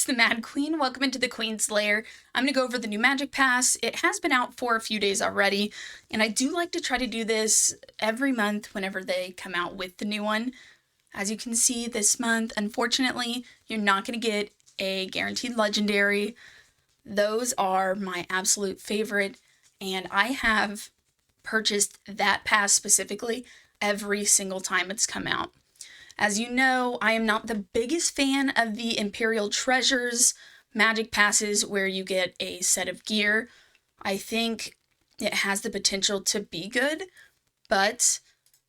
the Mad Queen. Welcome into the Queen's Lair. I'm going to go over the new Magic Pass. It has been out for a few days already, and I do like to try to do this every month whenever they come out with the new one. As you can see, this month, unfortunately, you're not going to get a guaranteed legendary. Those are my absolute favorite, and I have purchased that pass specifically every single time it's come out. As you know, I am not the biggest fan of the Imperial Treasures Magic Passes where you get a set of gear. I think it has the potential to be good, but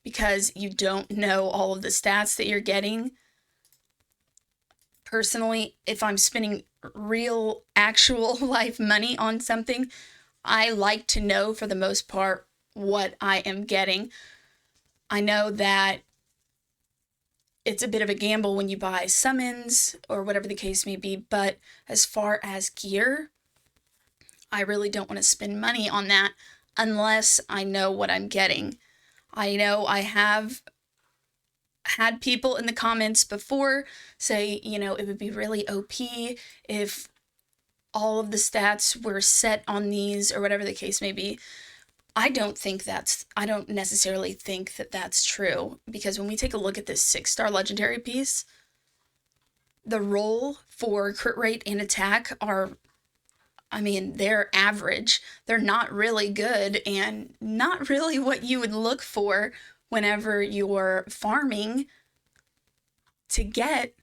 because you don't know all of the stats that you're getting, personally, if I'm spending real, actual life money on something, I like to know for the most part what I am getting. I know that it's a bit of a gamble when you buy summons or whatever the case may be, but as far as gear, I really don't want to spend money on that unless I know what I'm getting. I know I have had people in the comments before say, it would be really OP if all of the stats were set on these or whatever the case may be. I don't necessarily think that that's true, because when we take a look at this 6-star legendary piece, the roll for crit rate and attack they're average. They're not really good and not really what you would look for whenever you're farming to get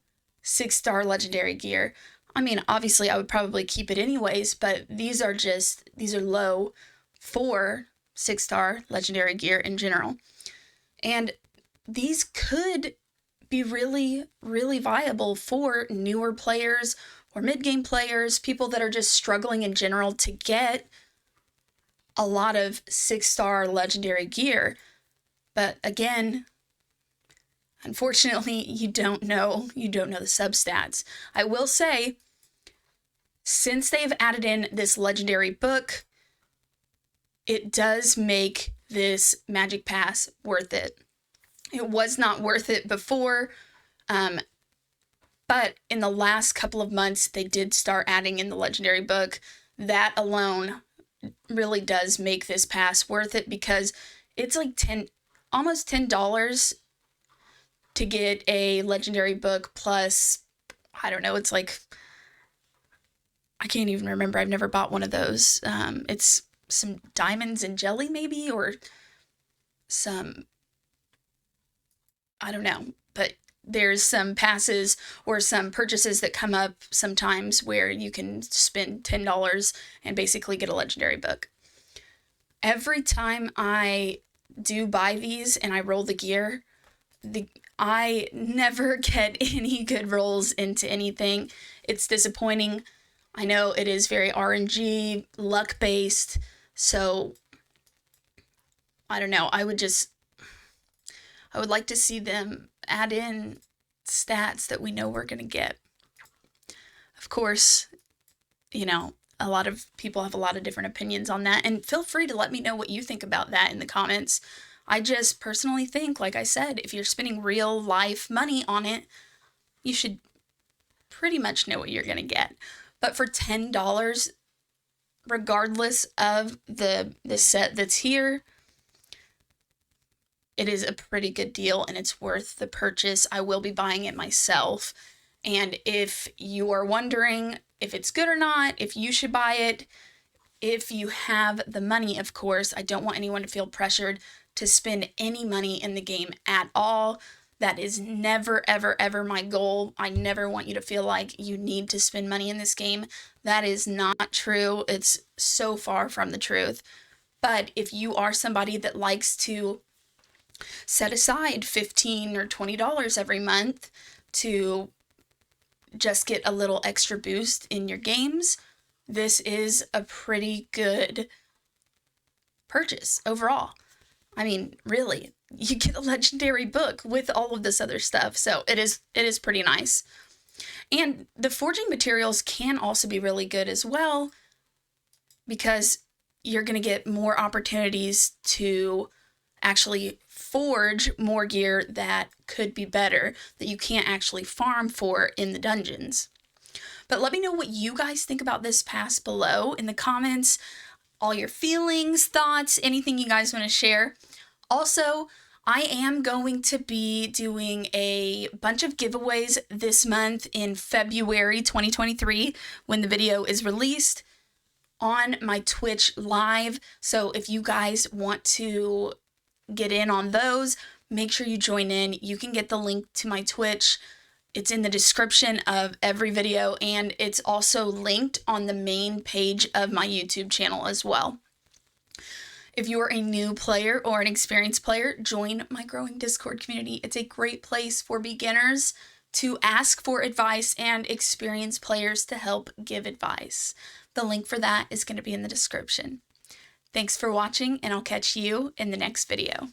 6-star legendary gear. Obviously I would probably keep it anyways, but these are low for 6-star legendary gear in general. And these could be really, really viable for newer players or mid-game players, people that are just struggling in general to get a lot of 6-star legendary gear. But again, unfortunately, you don't know the substats. I will say, since they've added in this legendary book, it does make this Magic Pass worth it. It was not worth it before, but in the last couple of months, they did start adding in the legendary book. That alone really does make this pass worth it, because it's like almost $10 to get a legendary book plus, I don't know, it's like, I can't even remember. I've never bought one of those. It's some diamonds and jelly maybe, or some, I don't know, but there's some passes or some purchases that come up sometimes where you can spend $10 and basically get a legendary book. Every time I do buy these and I roll the gear, I never get any good rolls into anything. It's disappointing. I know it is very RNG, luck based, so I don't know. I would like to see them add in stats that we know we're going to get. Of course, a lot of people have a lot of different opinions on that, and feel free to let me know what you think about that in the comments. I just personally think, like I said, if you're spending real life money on it, you should pretty much know what you're going to get. But for $10, regardless of the set that's here, it is a pretty good deal and it's worth the purchase. I will be buying it myself. And if you are wondering if it's good or not, if you should buy it, if you have the money, of course, I don't want anyone to feel pressured to spend any money in the game at all. That is never, ever, ever my goal. I never want you to feel like you need to spend money in this game. That is not true. It's so far from the truth. But if you are somebody that likes to set aside $15 or $20 every month to just get a little extra boost in your games, this is a pretty good purchase overall. Really, you get a legendary book with all of this other stuff, so it is pretty nice. And the forging materials can also be really good as well, because you're going to get more opportunities to actually forge more gear that could be better, that you can't actually farm for in the dungeons. But let me know what you guys think about this pass below in the comments, all your feelings, thoughts, anything you guys want to share. Also, I am going to be doing a bunch of giveaways this month in February 2023 when the video is released on my Twitch live. So if you guys want to get in on those, make sure you join in. You can get the link to my Twitch. It's in the description of every video, and it's also linked on the main page of my YouTube channel as well. If you are a new player or an experienced player, join my growing Discord community. It's a great place for beginners to ask for advice and experienced players to help give advice. The link for that is going to be in the description. Thanks for watching, and I'll catch you in the next video.